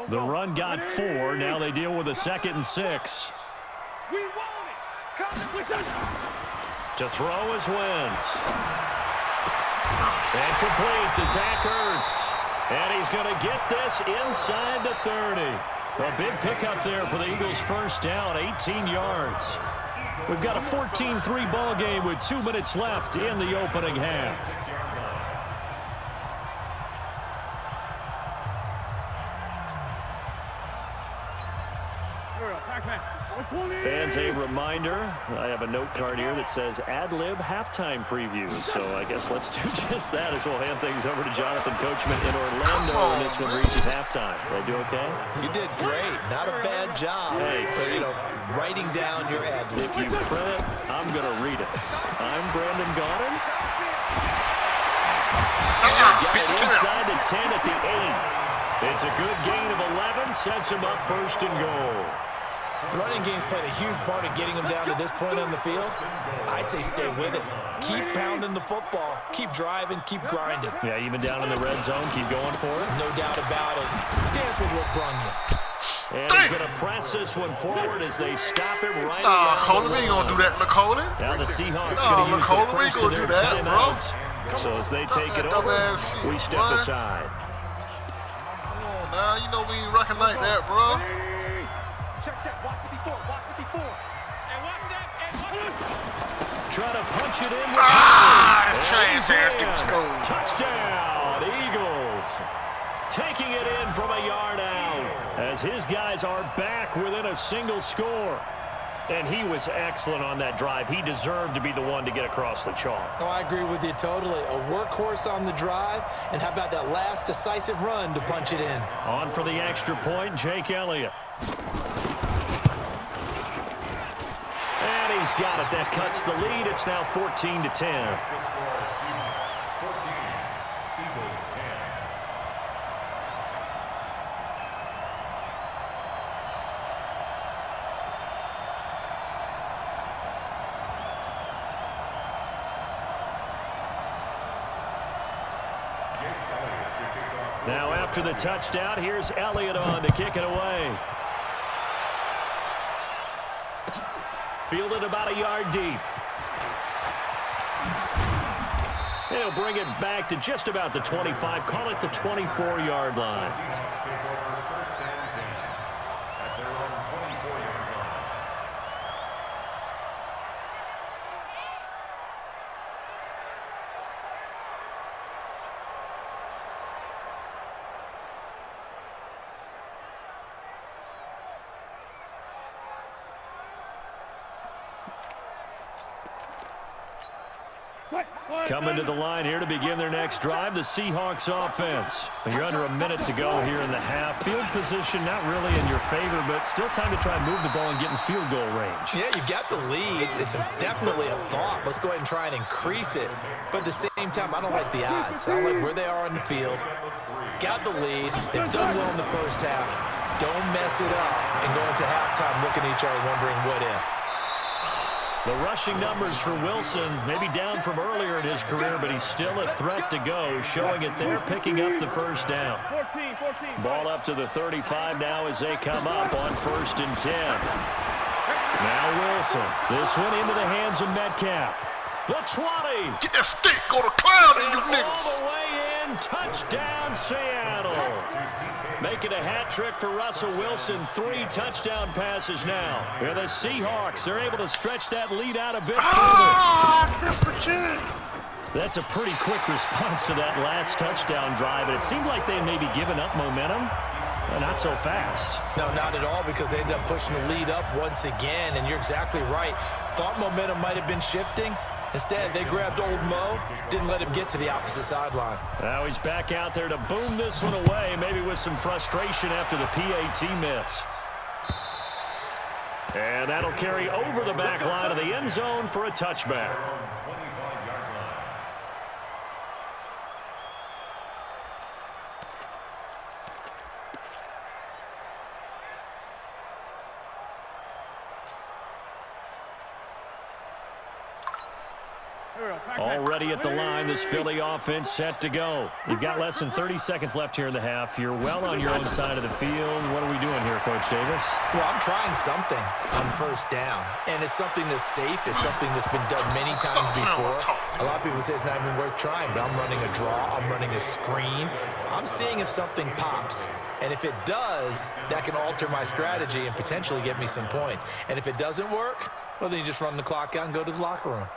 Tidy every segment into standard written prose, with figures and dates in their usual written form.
The run got 4. Now they deal with a 2nd and 6. To throw is Wentz. And complete to Zach Ertz. And he's going to get this inside the 30. A big pickup there for the Eagles' first down, 18 yards. We've got a 14-3 ball game with 2 minutes left in the opening half. Fans, a reminder, I have a note card here that says ad-lib halftime previews. So I guess let's do just that as we'll hand things over to Jonathan Coachman in Orlando when this one reaches halftime. Did I do okay? You did great. Not a bad job. Hey, writing down your ad-lib. If you print it, I'm going to read it. I'm Brandon Gaudin. Got it inside the 10 at the 8. It's a good gain of 11. Sets him up 1st and goal. The running game's played a huge part in getting them down to this point on the field. I say stay with it. Keep pounding the football. Keep driving. Keep grinding. Yeah, even down in the red zone, keep going for it. No doubt about it. Dance with what brung you. And he's going to press this one forward as they stop him right Colin, we ain't going to do that, McCollin. Now the Seahawks going to use the first of their timeouts. So as they take it over, we step aside. Come on now, you know we ain't rocking like that, bro. Try to punch it in. That's Travis Harris. Touchdown, Eagles. Taking it in from a yard out as his guys are back within a single score. And he was excellent on that drive. He deserved to be the one to get across the chalk. Oh, I agree with you totally. A workhorse on the drive. And how about that last decisive run to punch it in? On for the extra point, Jake Elliott. And he's got it. That cuts the lead. It's now 14-10. Now after the touchdown, here's Elliott on to kick it away. Fielded about a yard deep. He'll bring it back to just about the 25. Call it the 24-yard line. Coming to the line here to begin their next drive, the Seahawks offense. You're under a minute to go here in the half. Field position not really in your favor, but still time to try and move the ball and get in field goal range. Yeah, you got the lead. It's definitely a thought. Let's go ahead and try and increase it. But at the same time, I don't like the odds. I don't like where they are on the field. Got the lead. They've done well in the first half. Don't mess it up and go into halftime looking at each other wondering what if. The rushing numbers for Wilson, maybe down from earlier in his career, but he's still a threat to go, showing it there, picking up the first down. Ball up to the 35 now as they come up on 1st and 10. Now Wilson. This one into the hands of Metcalf. The 20. Get that stick, go to clown and you niggas. All the way in, touchdown Seattle. Making a hat trick for Russell Wilson. 3 touchdown passes now. Here the Seahawks, they're able to stretch that lead out a bit further. That's a pretty quick response to that last touchdown drive. And it seemed like they may be giving up momentum. Not so fast. No, not at all, because they ended up pushing the lead up once again. And you're exactly right. Thought momentum might have been shifting. Instead, they grabbed old Mo, didn't let him get to the opposite sideline. Now he's back out there to boom this one away, maybe with some frustration after the PAT miss. And that'll carry over the back line of the end zone for a touchback. Already at the line, this Philly offense set to go. You've got less than 30 seconds left here in the half. You're well on your own side of the field. What are we doing here, Coach Davis? Well, I'm trying something on first down, and it's something that's safe. It's something that's been done many times before. A lot of people say it's not even worth trying, but I'm running a draw. I'm running a screen. I'm seeing if something pops. And if it does, that can alter my strategy and potentially get me some points. And if it doesn't work, well, then you just run the clock out and go to the locker room.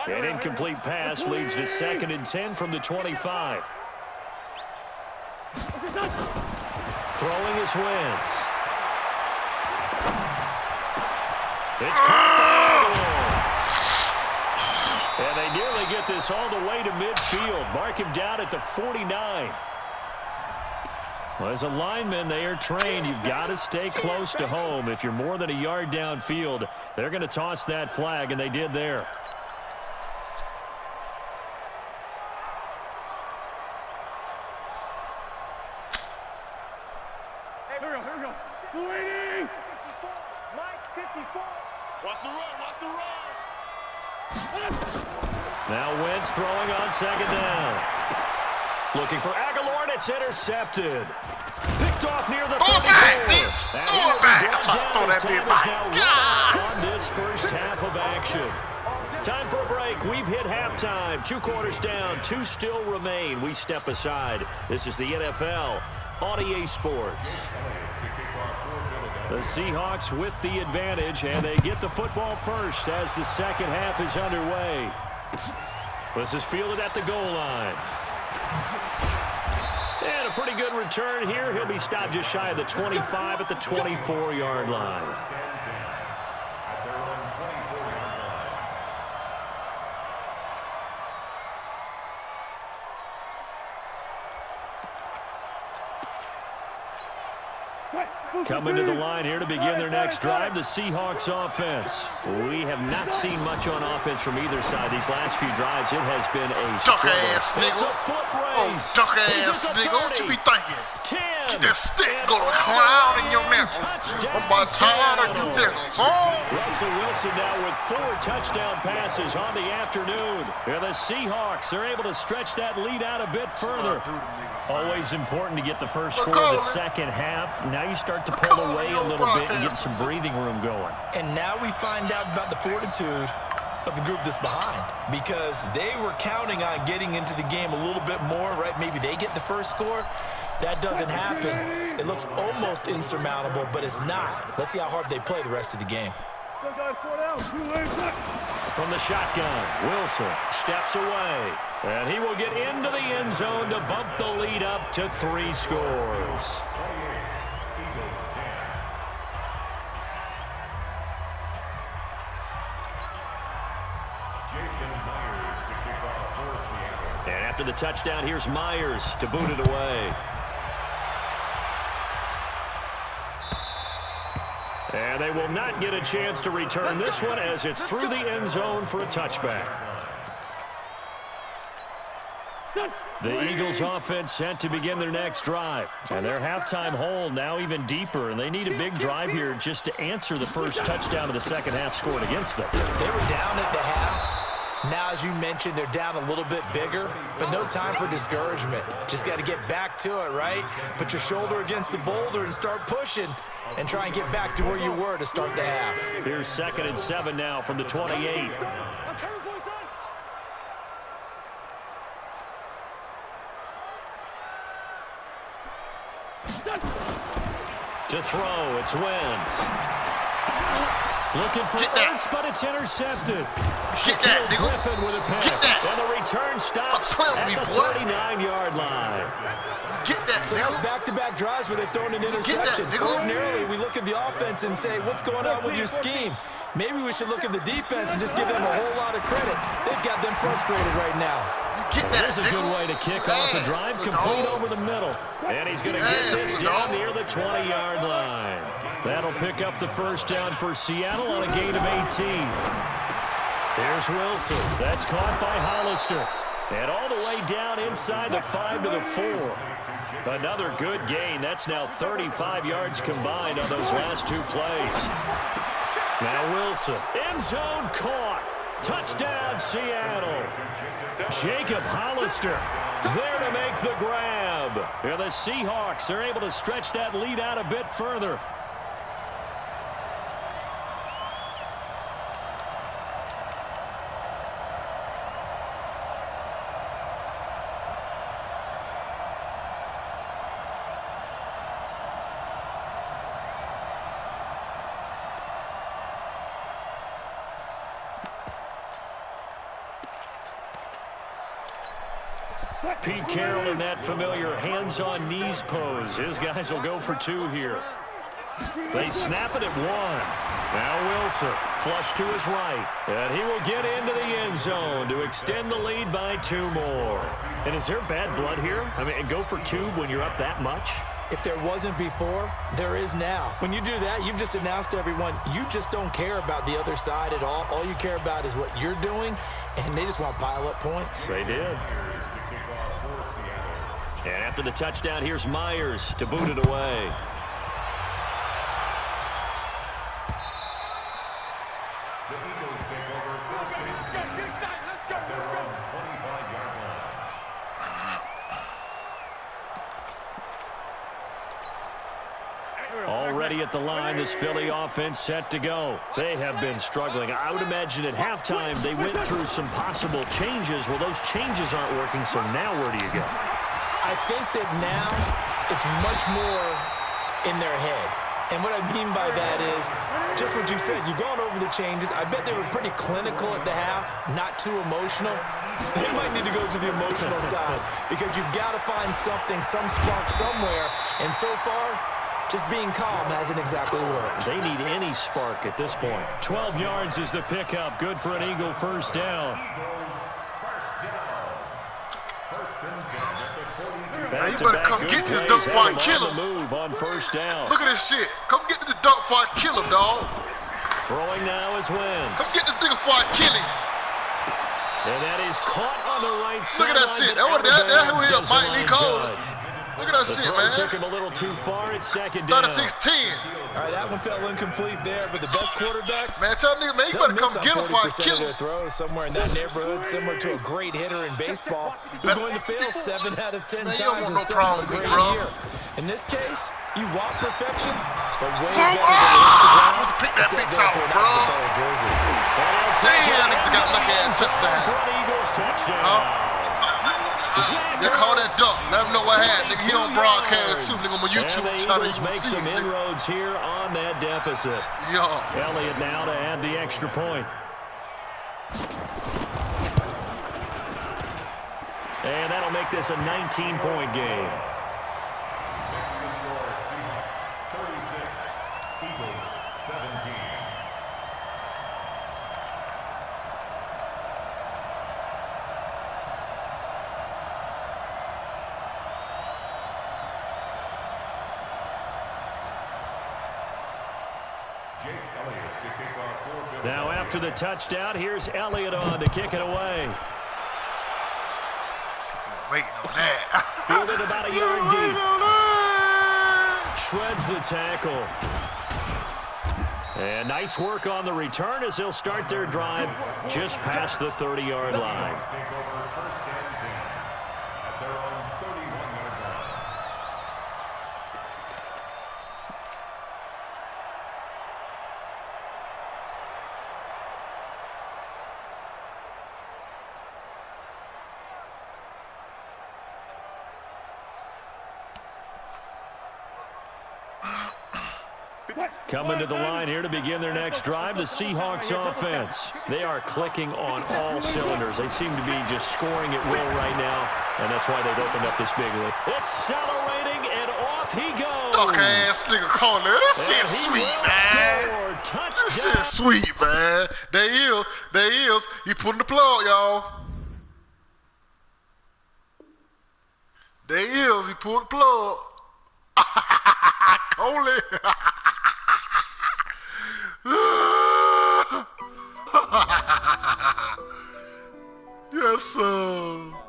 An incomplete pass leads to 2nd and 10 from the 25. Throwing is Wentz. It's caught by Eagles. And they nearly get this all the way to midfield. Mark him down at the 49. Well, as a lineman, they are trained. You've got to stay close to home. If you're more than a yard downfield, they're going to toss that flag, and they did there. Now Wentz throwing on 2nd down. Looking for Aguilar, and it's intercepted. Picked off near the 34. And he will be brought down as time is now run on this first half of action. Time for a break. We've hit halftime. 2 quarters down. 2 still remain. We step aside. This is the NFL on EA Sports. The Seahawks with the advantage, and they get the football first as the second half is underway. This is fielded at the goal line. And a pretty good return here. He'll be stopped just shy of the 25 at the 24-yard line. Coming to the line here to begin their next drive, the Seahawks offense. We have not seen much on offense from either side. These last few drives, it has been a duck-ass nigga. Oh, duck-ass nigga. What you be thinking? 10. Get that stick gonna clown in your nipples. I'm about tired of you niggas, huh? Russell Wilson now with 4 touchdown passes on the afternoon. And the Seahawks are able to stretch that lead out a bit further. Always important to get the first score of the second half. Now you start to pull away a little bit and get some breathing room going. And now we find out about the fortitude of the group that's behind, because they were counting on getting into the game a little bit more, right? Maybe they get the first score. That doesn't happen. It looks almost insurmountable, but it's not. Let's see how hard they play the rest of the game. From the shotgun, Wilson steps away, and he will get into the end zone to bump the lead up to 3 scores. And after the touchdown, here's Myers to boot it away. And they will not get a chance to return this one as it's through the end zone for a touchback. The Eagles offense set to begin their next drive. And their halftime hole now even deeper. And they need a big drive here just to answer the first touchdown of the second half scored against them. They were down at the half. Now, as you mentioned, they're down a little bit bigger, but no time for discouragement. Just got to get back to it, right? Put your shoulder against the boulder and start pushing and try and get back to where you were to start the half. Here's 2nd and 7 now from the 28. To throw, it's Wentz. Looking for Ertz, but it's intercepted. Get that, nigga. Griffin with a pick. Get that. And the return stops at the 39-yard line. Get that, So that's back-to-back drives where they've thrown an interception. Ordinarily, we look at the offense and say, what's going on with your scheme? Maybe we should look at the defense and just give them a whole lot of credit. They've got them frustrated right now. Get that, There's a good way to kick off the drive, complete over the middle. And he's going to get this down near the 20-yard line. That'll pick up the first down for Seattle on a gain of 18. Here's Wilson. That's caught by Hollister. And all the way down inside the 5 to the 4. Another good gain. That's now 35 yards combined on those last 2 plays. Now Wilson. End zone caught. Touchdown, Seattle. Jacob Hollister there to make the grab. And the Seahawks are able to stretch that lead out a bit further. Pete Carroll in that familiar hands-on knees pose. His guys will go for 2 here. They snap it at 1. Now Wilson, flush to his right. And he will get into the end zone to extend the lead by 2 more. And is there bad blood here? I mean, go for 2 when you're up that much? If there wasn't before, there is now. When you do that, you've just announced to everyone, you just don't care about the other side at all. All you care about is what you're doing, and they just want to pile up points. They did. And after the touchdown, here's Myers to boot it away. Already at the line, this Philly offense set to go. They have been struggling. I would imagine at halftime they went through some possible changes. Well, those changes aren't working, so now where do you go? I think that now it's much more in their head. And what I mean by that is just what you said. You've gone over the changes. I bet they were pretty clinical at the half, not too emotional. They might need to go to the emotional side because you've got to find something, some spark somewhere. And so far, just being calm hasn't exactly worked. They need any spark at this point. 12 yards is the pickup. Good for an Eagle first down. Man, you better come get this dunk before I kill him. Move on first down. Look at this shit. Come get this dunk before I kill him, dog. Throwing now is Wentz. Come get this nigga before I kill him. And that is caught on the right side. Look at that shit. That's who he is, Mike Lee Cole. Look at that shit, man. Took him a little too far at second down. 36-10. All right, that one fell incomplete there, but the best quarterbacks, man, tell nigga, man, you better come get him before I kill him. Their throws somewhere in that neighborhood, similar to a great hitter in baseball who's going to fail 7 out of 10 man, times. You don't want no problem with me, bro. In this case, you want perfection, but way better than Instagram. Let's pick that bitch out, bro. Damn, niggas got lucky ass touchdown. Huh? You call that dunk. Let him know what happened. Nigga, he don't broadcast too. Nigga, on my YouTube channel, you can make see some it. inroads here on that deficit. Yo. Elliott now to add the extra point. And that'll make this a 19-point game. Now after the touchdown, here's Elliott on to kick it away. Waiting on that. Fielded about a yard deep. Shreds the tackle. And nice work on the return as they'll start their drive just past the 30-yard line. Coming to the line here to begin their next drive, the Seahawks offense. They are clicking on all cylinders. They seem to be just scoring at will right now, and that's why they've opened up this big lead. Accelerating, and off he goes. Duck-ass nigga calling it. This shit sweet, man. This shit sweet, man. There he is. He pulling the plug, y'all. There he is. He pulled the plug. Coley. Yes, Yes, sir.